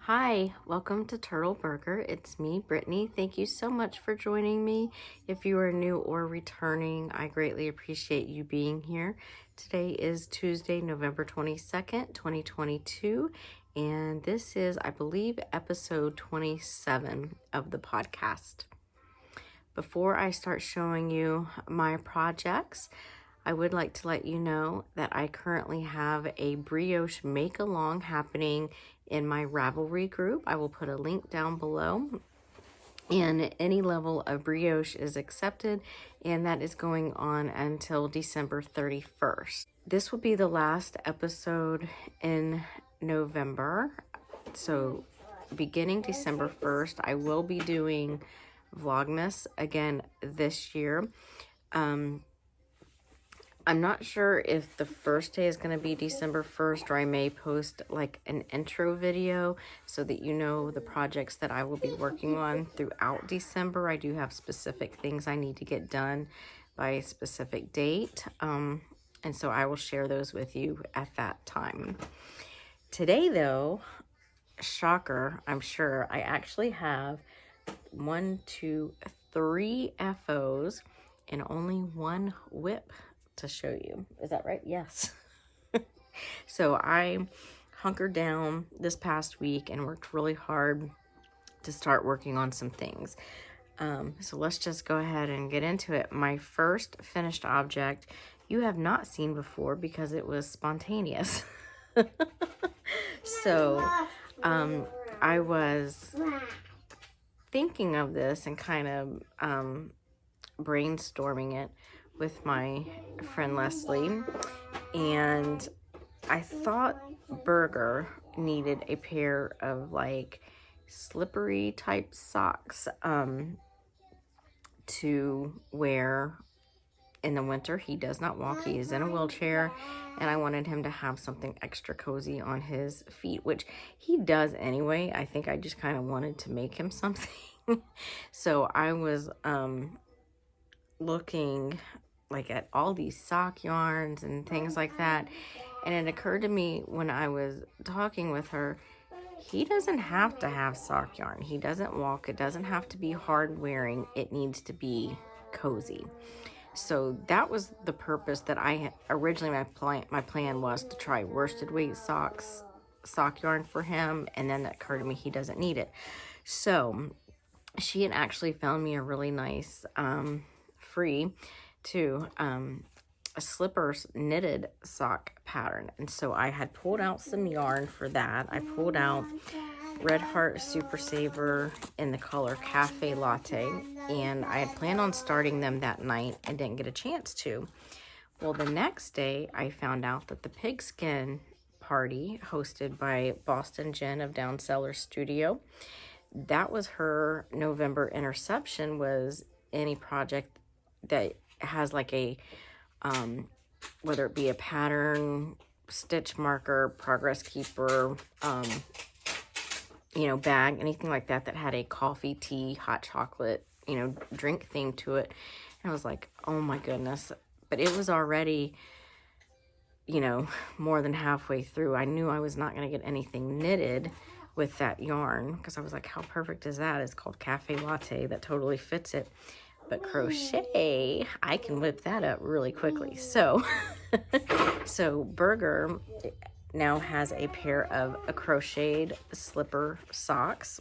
Hi, welcome to Turtle Burger. It's me, Brittany. Thank you so much for joining me. If you are new or returning, I greatly appreciate you being here. Today is Tuesday, November 22nd, 2022, and this is, I believe, episode 27 of the podcast. Before I start showing you my projects, I would like to let you know that I currently have a brioche make-along happening in my Ravelry group. I will put a link down below. And any level of brioche is accepted, and that is going on until December 31st. This will be the last episode in November. So beginning December 1st, I will be doing Vlogmas again this year. I'm not sure if the first day is going to be December 1st, or I may post like an intro video so that you know the projects that I will be working on throughout December. I do have specific things I need to get done by a specific date, and so I will share those with you at that time. Today though, shocker, I'm sure, I actually have 1, 2, 3 FOs and only one whip to show you. Is that right? Yes. So I hunkered down this past week and worked really hard to start working on some things. So let's just go ahead and get into it. My first finished object you have not seen before because it was spontaneous. So I was thinking of this and kind of brainstorming it with my friend Leslie, and I thought Burger needed a pair of like slippery type socks to wear in the winter. He does not walk, he is in a wheelchair, and I wanted him to have something extra cozy on his feet, which he does anyway. I think I just kind of wanted to make him something. So I was looking like at all these sock yarns and things like that, and it occurred to me when I was talking with her, he doesn't have to have sock yarn. He doesn't walk. It doesn't have to be hard wearing. It needs to be cozy. So that was the purpose that I had originally, my plan was to try worsted weight sock yarn for him, and then that occurred to me he doesn't need it. So she had actually found me a really nice free to a slippers knitted sock pattern, and so I had pulled out some yarn for that. I pulled out Red Heart Super Saver in the color Cafe Latte, and I had planned on starting them that night and didn't get a chance to. Well, the next day I found out that the pigskin party hosted by Boston Jen of Down Cellar Studio, that was her November interception, was any project that has like a whether it be a pattern, stitch marker, progress keeper, you know, bag, anything like that that had a coffee, tea, hot chocolate, you know, drink theme to it. And I was like, oh my goodness. But it was already, you know, more than halfway through. I knew I was not going to get anything knitted with that yarn because I was like, how perfect is that? It's called Cafe Latte. That totally fits it. But crochet, I can whip that up really quickly. So, so Burger now has a pair of a crocheted slipper socks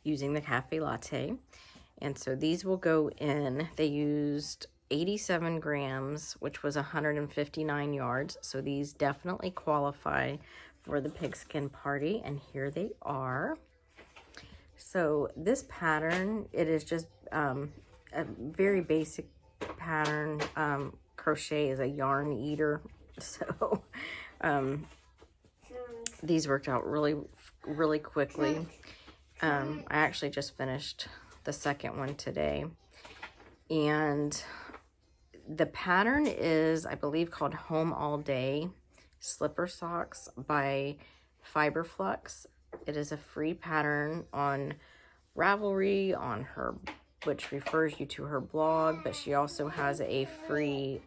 using the Cafe Latte. And so these will go in. They used 87 grams, which was 159 yards. So these definitely qualify for the pigskin party. And here they are. So this pattern, it is just a very basic pattern. Crochet is a yarn eater, so these worked out really quickly. I actually just finished the second one today, and the pattern is, I believe, called Home All Day Slipper Socks by Flux. It is a free pattern on Ravelry, on her, which refers you to her blog, but she also has a free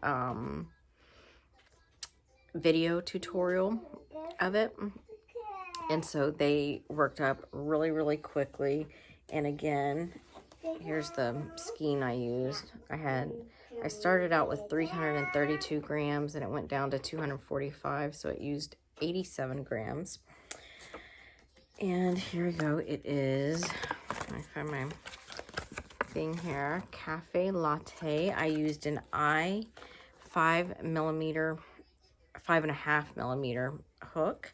video tutorial of it And so they worked up really, really quickly. And again, here's the skein I used. I started out with 332 grams and it went down to 245. So it used 87 grams. And here we go. It is, I find my thing here, Cafe Latte. I used an 5.5 millimeter hook.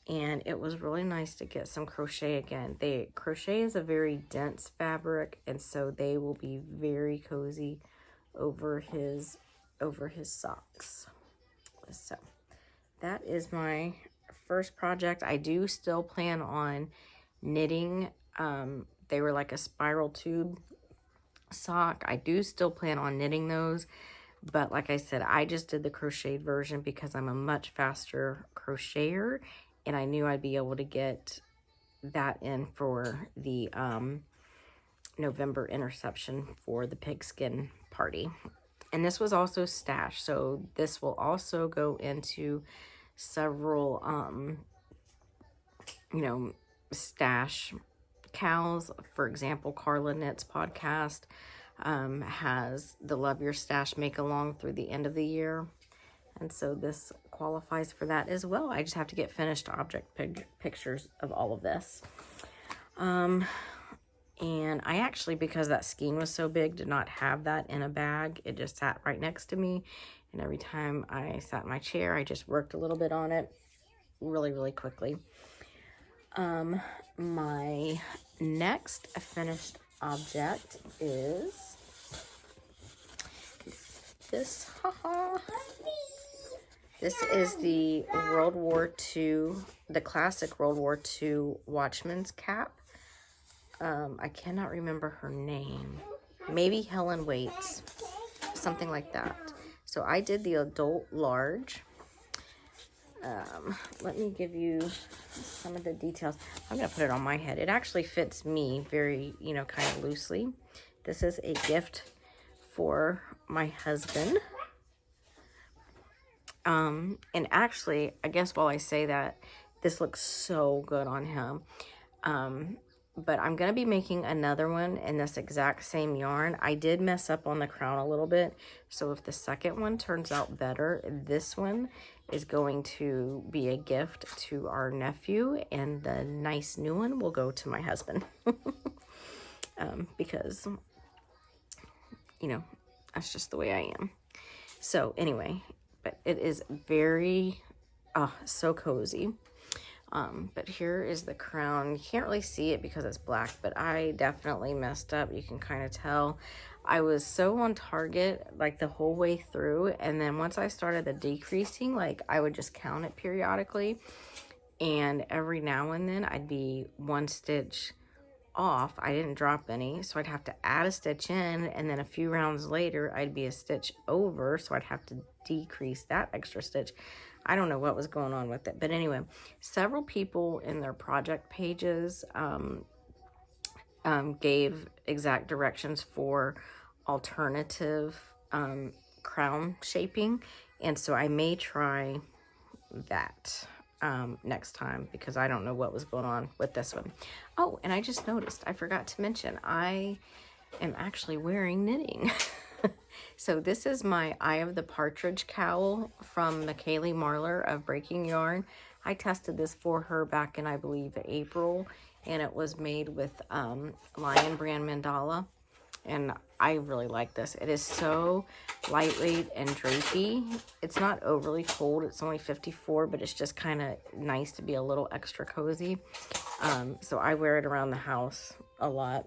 And it was really nice to get some crochet again. Crochet is a very dense fabric, and so they will be very cozy over his socks. So that is my first project. I do still plan on knitting. They were like a spiral tube sock. I do still plan on knitting those. But like I said, I just did the crocheted version because I'm a much faster crocheter. And I knew I'd be able to get that in for the November interception for the pigskin party. And this was also stashed. So this will also go into several, stash cows. For example, Carla Knits podcast has the Love Your Stash Make Along through the end of the year. And so this qualifies for that as well. I just have to get finished object pictures of all of this. And I actually, because that skein was so big, did not have that in a bag. It just sat right next to me. And every time I sat in my chair, I just worked a little bit on it really, really quickly. My next finished object is this. This is the World War II, the classic World War II Watchman's cap. I cannot remember her name. Maybe Helen Waits, something like that. So I did the adult large. Let me give you some of the details. I'm going to put it on my head. It actually fits me very, kind of loosely. This is a gift for my husband. And actually, I guess while I say that, this looks so good on him. But I'm going to be making another one in this exact same yarn. I did mess up on the crown a little bit. So if the second one turns out better, this one is going to be a gift to our nephew. And the nice new one will go to my husband. Because, that's just the way I am. So anyway, but it is very, so cozy. But here is the crown. You can't really see it because it's black, but I definitely messed up. You can kind of tell. I was so on target like the whole way through, and then once I started the decreasing, like I would just count it periodically, and every now and then I'd be one stitch off. I didn't drop any, so I'd have to add a stitch in, and then a few rounds later I'd be a stitch over, so I'd have to decrease that extra stitch. I don't know what was going on with it, but anyway, several people in their project pages gave exact directions for alternative crown shaping, and so I may try that next time because I don't know what was going on with this one. Oh, and I just noticed, I forgot to mention, I am actually wearing knitting. So this is my Eye of the Partridge cowl from McKaylee Marlar of Breaking Yarn. I tested this for her back in, I believe, April, and it was made with Lion Brand Mandala, and I really like this. It is so lightweight and drapey. It's not overly cold. It's only 54, but it's just kind of nice to be a little extra cozy. So I wear it around the house a lot.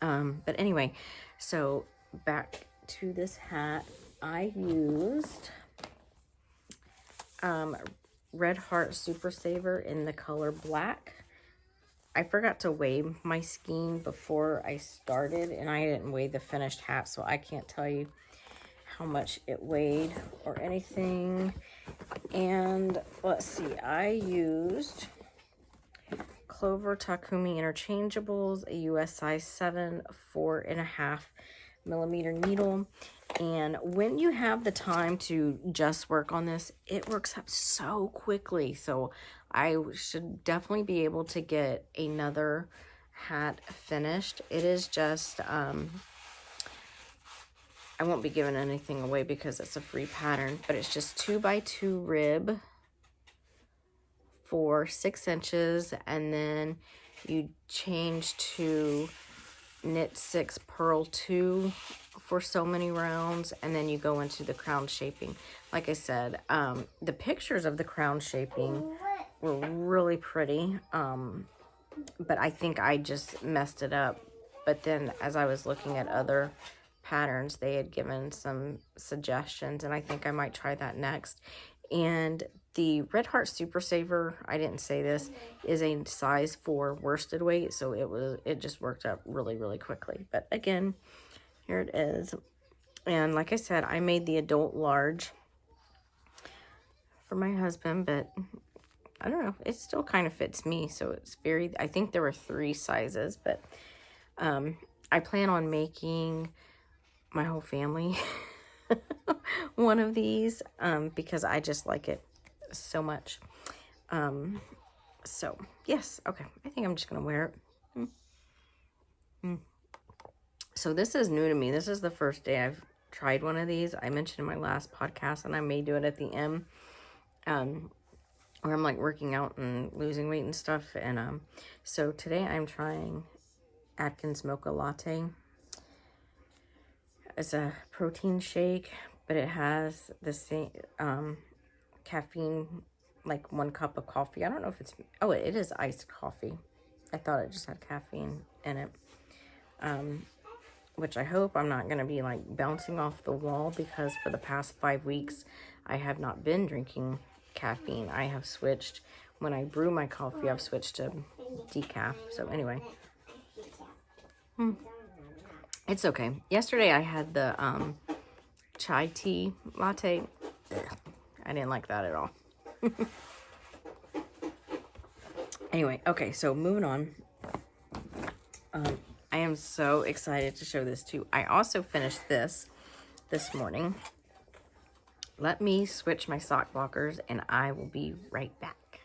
But anyway, so back to this hat, I used Red Heart Super Saver in the color black. I forgot to weigh my skein before I started, and I didn't weigh the finished hat, so I can't tell you how much it weighed or anything. And let's see, I used Clover Takumi Interchangeables, a US size 7, 4.5 millimeter needle. And when you have the time to just work on this, it works up so quickly. So I should definitely be able to get another hat finished. It is just, I won't be giving anything away because it's a free pattern, but it's just 2x2 rib for 6 inches, and then you change to knit 6, purl 2 for so many rounds, and then you go into the crown shaping. Like I said, the pictures of the crown shaping were really pretty, but I think I just messed it up. But then as I was looking at other patterns, they had given some suggestions, and I think I might try that next. And the Red Heart Super Saver, I didn't say this, is a size 4 worsted weight, so it just worked up really, really quickly. But again, here it is. And like I said, I made the adult large for my husband, but I don't know, it still kind of fits me, so it's very, I think there were 3 sizes, but I plan on making my whole family one of these because I just like it so much. So yes, okay, I think I'm just gonna wear it. So this is new to me. This is the first day I've tried one of these. I mentioned in my last podcast, and I may do it at the end, where I'm like working out and losing weight and stuff. And so today I'm trying Atkins Mocha Latte. It's a protein shake, but it has the same caffeine, like 1 cup of coffee. I don't know if it's, oh, it is iced coffee. I thought it just had caffeine in it, which I hope I'm not going to be like bouncing off the wall, because for the past 5 weeks I have not been drinking caffeine. I have switched, when I brew my coffee, I've switched to decaf. So anyway, it's okay. Yesterday I had the chai tea latte. I didn't like that at all. Anyway, okay, so moving on. I am so excited to show this too. I also finished this morning. Let me switch my sock blockers and I will be right back.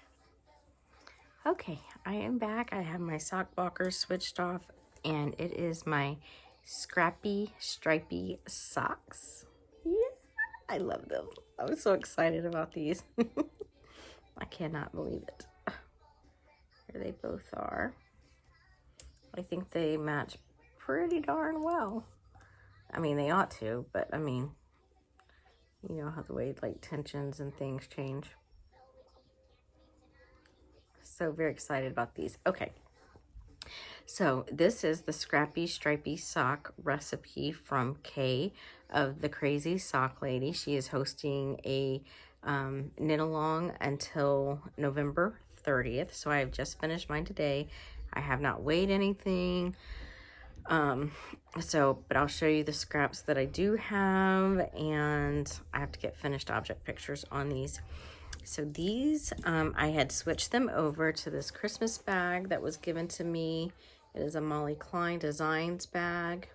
Okay, I am back. I have my sock blockers switched off, and it is my Scrappy Stripey socks. Yeah, I love them. I'm so excited about these. I cannot believe it. Here they both are. I think they match pretty darn well. I mean, they ought to, but I mean, you know how the way like tensions and things change. So very excited about these. Okay. So this is the Scrappy Stripey sock recipe from Kay of the Crazy Sock Lady. She is hosting a knit along until November 30th. So I have just finished mine today. I have not weighed anything. But I'll show you the scraps that I do have, and I have to get finished object pictures on these. So these, I had switched them over to this Christmas bag that was given to me. It is a Molly Klein Designs bag,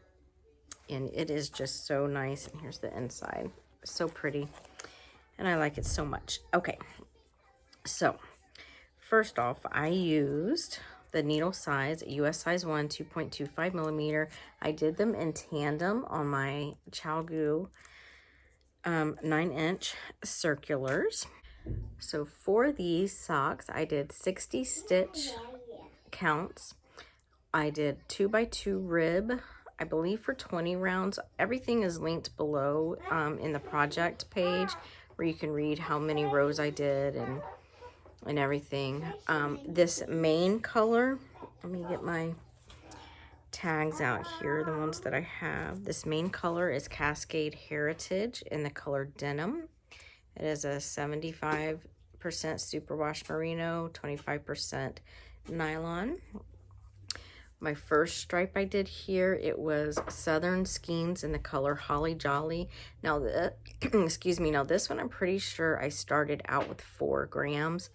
and it is just so nice. And here's the inside. So pretty, and I like it so much. Okay, so first off, I used the needle size, US size 1, 2.25 millimeter. I did them in tandem on my ChalGoo 9-inch circulars. So for these socks, I did 60 stitch counts. I did 2x2 rib, I believe for 20 rounds. Everything is linked below in the project page, where you can read how many rows I did and everything. This main color, let me get my tags out here, the ones that I have. This main color is Cascade Heritage in the color Denim. It is a 75% superwash merino, 25% nylon. My first stripe I did here, it was Southern Skeins in the color Holly Jolly. Now, excuse me, now this one I'm pretty sure I started out with 4 grams.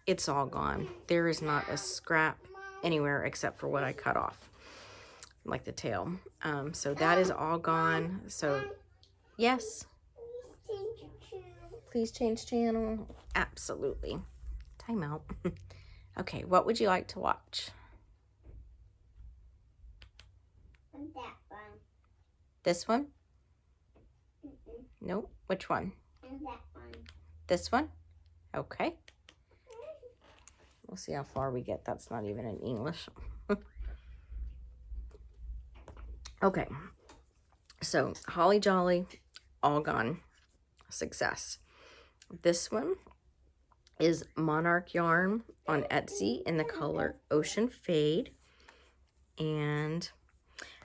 It's all gone. There is not a scrap anywhere except for what I cut off. like the tail. So that is all gone. So yes, please change channel. Absolutely. Time out. Okay, what would you like to watch? That one. This one? Nope. Which one? And that one. This one? Okay. We'll see how far we get. That's not even in English. Okay. So, Holly Jolly, all gone. Success. This one is Monarch Yarn on Etsy in the color Ocean Fade. And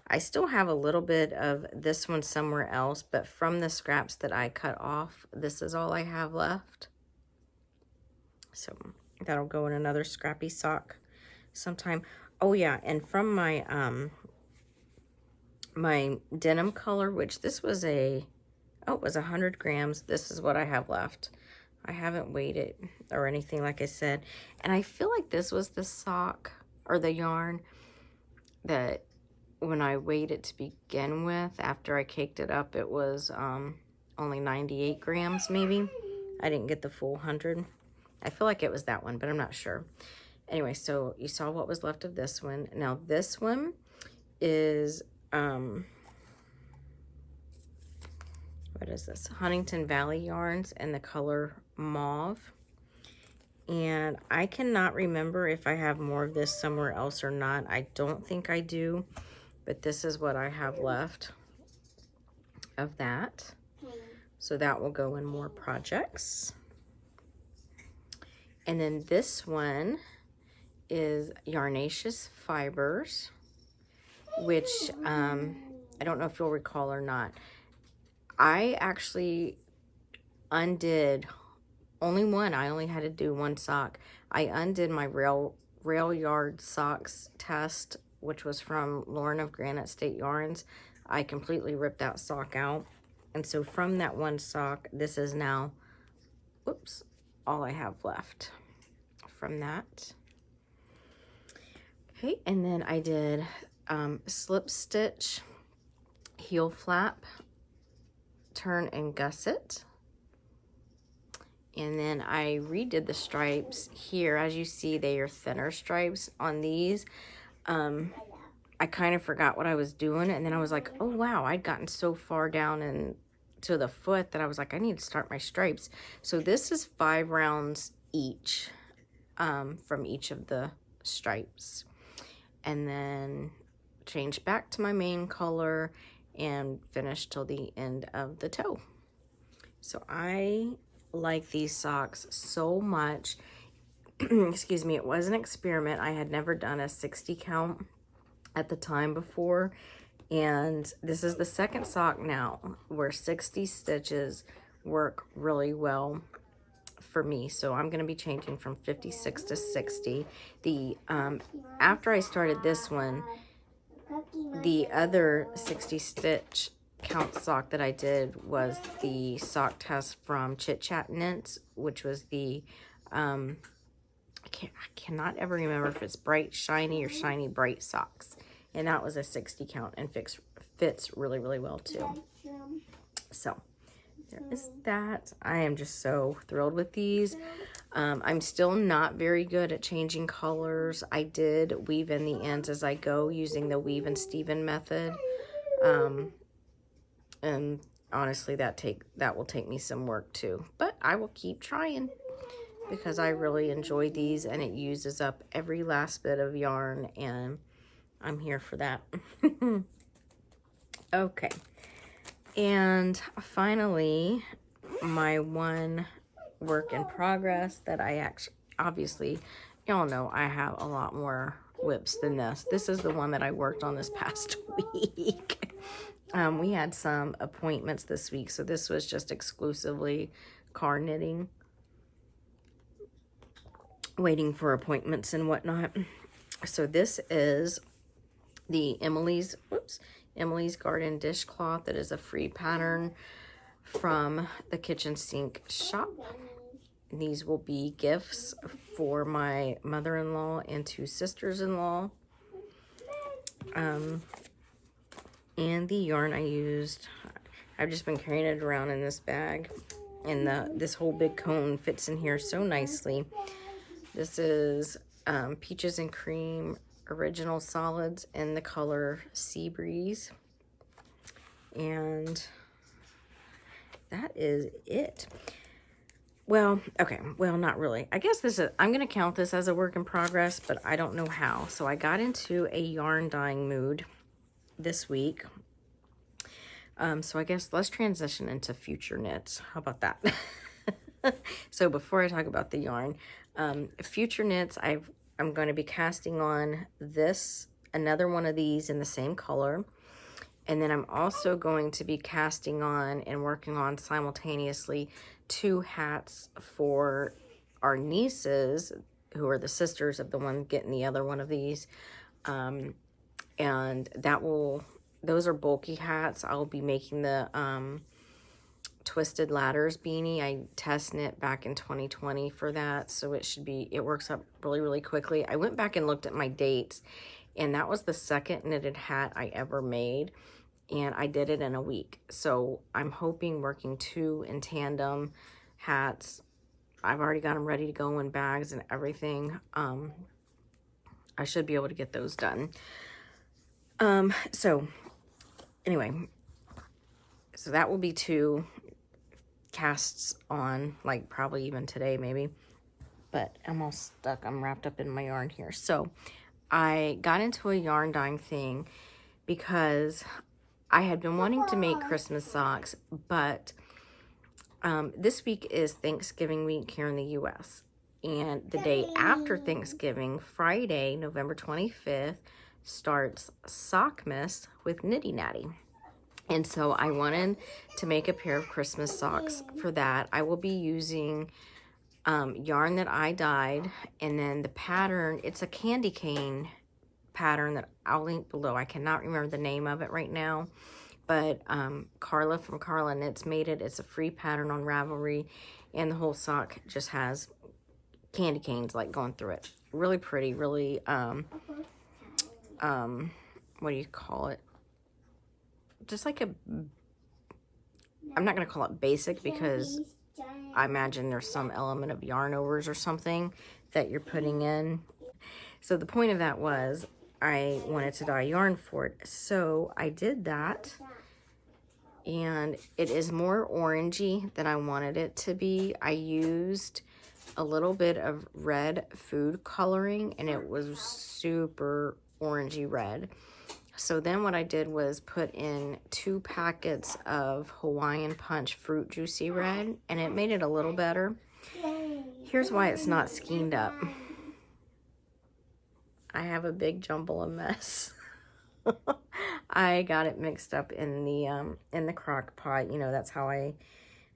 I still have a little bit of this one somewhere else, but from the scraps that I cut off, this is all I have left. So that'll go in another scrappy sock sometime. Oh yeah, and from my my denim color, which this was it was 100 grams. This is what I have left. I haven't weighed it or anything, like I said. And I feel like this was the sock or the yarn that when I weighed it to begin with, after I caked it up, it was only 98 grams maybe. I didn't get the full 100. I feel like it was that one, but I'm not sure. Anyway, so you saw what was left of this one. Now this one is, what is this? Huntington Valley Yarns in the color Mauve. And I cannot remember if I have more of this somewhere else or not. I don't think I do, but this is what I have left of that. So that will go in more projects. And then this one is Yarnaceous Fibers, which I don't know if you'll recall or not. I actually undid only one. I only had to do one sock. I undid my rail yard socks test, which was from Lauren of Granite State Yarns. I completely ripped that sock out. And so from that one sock, this is now, whoops, all I have left from that. Okay, and then I did slip stitch, heel flap, turn and gusset. And then I redid the stripes here. As you see, they are thinner stripes on these. I kind of forgot what I was doing, and then I was like, oh wow, I'd gotten so far down and to the foot that I was like, I need to start my stripes. So this is 5 rounds each from each of the stripes. And then change back to my main color and finish till the end of the toe. So I like these socks so much. Excuse me, it was an experiment. I had never done a 60 count at the time before, and this is the second sock now where 60 stitches work really well for me. So I'm going to be changing from 56 to 60. The after I started this one, the other 60 stitch count sock that I did was the sock test from Chit Chat Knits, which was the I cannot ever remember if it's bright shiny or shiny bright socks, and that was a 60 count and fits really, really well too. So there is that. I am just so thrilled with these. I'm still not very good at changing colors. I did weave in the ends as I go using the Weave and Steven method. And honestly, that will take me some work too. But I will keep trying because I really enjoy these, and it uses up every last bit of yarn, and I'm here for that. Okay. And finally, my one work in progress that I obviously, y'all know I have a lot more whips than this. This is the one that I worked on this past week. We had some appointments this week, so this was just exclusively car knitting, waiting for appointments and whatnot. So this is the Emily's Garden Dishcloth. That is a free pattern from the Kitchen Sink shop. These will be gifts for my mother-in-law and 2 sisters-in-law. And the yarn I used, I've just been carrying it around in this bag. And this whole big cone fits in here so nicely. This is Peaches and Cream Original Solids in the color Sea Breeze. And that is it. Well, okay, well, not really. I guess I'm going to count this as a work in progress, but I don't know how. So I got into a yarn dyeing mood this week. So I guess let's transition into future knits. How about that? So before I talk about the yarn, future knits, I'm going to be casting on another one of these in the same color. And then I'm also going to be casting on and working on simultaneously 2 hats for our nieces, who are the sisters of the one getting the other one of these. And those are bulky hats. I'll be making the Twisted Ladders beanie. I test knit back in 2020 for that, so it works up really, really quickly. I went back and looked at my dates, and that was the second knitted hat I ever made, and I did it in a week. So I'm hoping working 2 in tandem hats. I've already got them ready to go in bags and everything. I should be able to get those done. So anyway, so that will be 2 casts on, like probably even today maybe, but I'm all stuck. I'm wrapped up in my yarn here. So I got into a yarn dyeing thing because I had been wanting to make Christmas socks, but this week is Thanksgiving week here in the US, and the day after Thanksgiving, Friday, November 25th, starts Sockmas with Nitty Natty. And so I wanted to make a pair of Christmas socks for that. I will be using yarn that I dyed, and then the pattern, it's a candy cane pattern that I'll link below. I cannot remember the name of it right now, but Carla from Carla Knits made it. It's a free pattern on Ravelry, and the whole sock just has candy canes like going through it. Really pretty, really, what do you call it? Just like I'm not going to call it basic, because I imagine there's some element of yarn overs or something that you're putting in. So the point of that was I wanted to dye yarn for it. So I did that, and it is more orangey than I wanted it to be. I used a little bit of red food coloring, and it was super orangey red. So then what I did was put in 2 packets of Hawaiian Punch Fruit Juicy Red, and it made it a little better. Here's why it's not skeined up. I have a big jumble of mess. I got it mixed up in the crock pot. You know, that's how I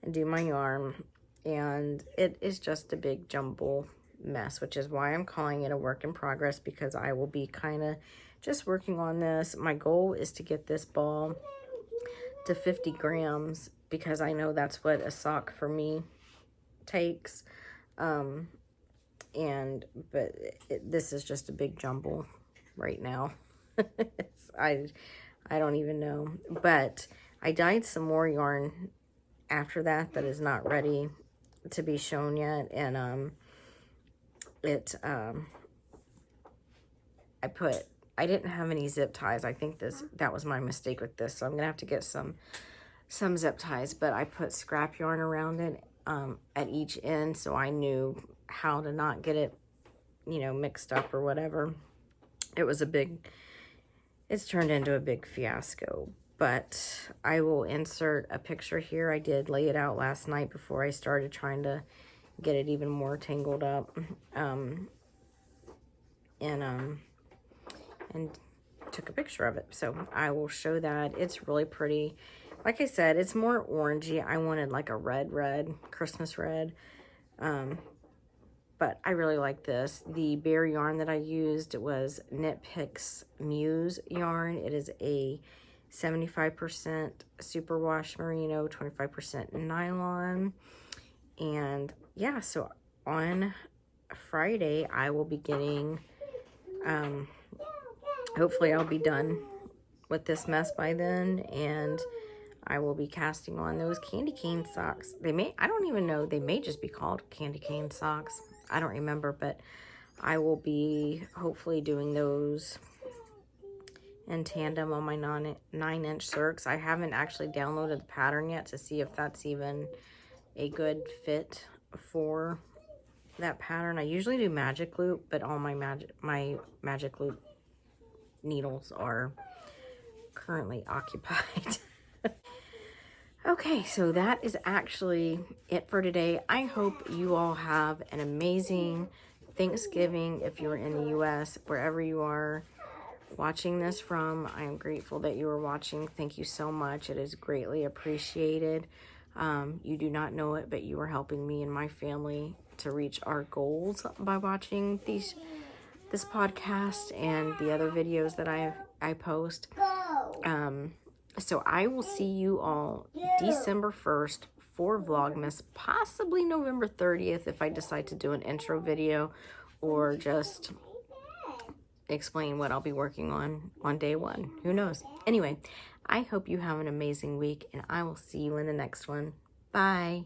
do my yarn, and it is just a big jumble mess, which is why I'm calling it a work in progress, because I will be kind of just working on this. My goal is to get this ball to 50 grams, because I know that's what a sock for me takes. This is just a big jumble right now. I don't even know, but I dyed some more yarn after that is not ready to be shown yet, and I didn't have any zip ties. I think that was my mistake with this, so I'm gonna have to get some zip ties, but I put scrap yarn around it at each end, so I knew how to not get it, you know, mixed up or whatever. It's turned into a big fiasco, but I will insert a picture here. I did lay it out last night before I started trying to get it even more tangled up, and took a picture of it. So I will show that. It's really pretty. Like I said, it's more orangey. I wanted like a red, Christmas red. But I really like this. The bare yarn that I used was Knit Picks Muse yarn. It is a 75% superwash merino, 25% nylon. And yeah, so on Friday, I will be getting, hopefully I'll be done with this mess by then, and I will be casting on those candy cane socks. They may, I don't even know, they may just be called candy cane socks. I don't remember, but I will be hopefully doing those in tandem on my 9-inch circs. I haven't actually downloaded the pattern yet to see if that's even a good fit for that pattern. I usually do magic loop, but all my magic loop needles are currently occupied. Okay, so that is actually it for today. I hope you all have an amazing Thanksgiving if you're in the US, wherever you are watching this from. I am grateful that you are watching. Thank you so much. It is greatly appreciated. You do not know it, but you are helping me and my family to reach our goals by watching this podcast and the other videos that I post. So I will see you all December 1st for Vlogmas, possibly November 30th if I decide to do an intro video or just explain what I'll be working on day one. Who knows? Anyway, I hope you have an amazing week, and I will see you in the next one. Bye.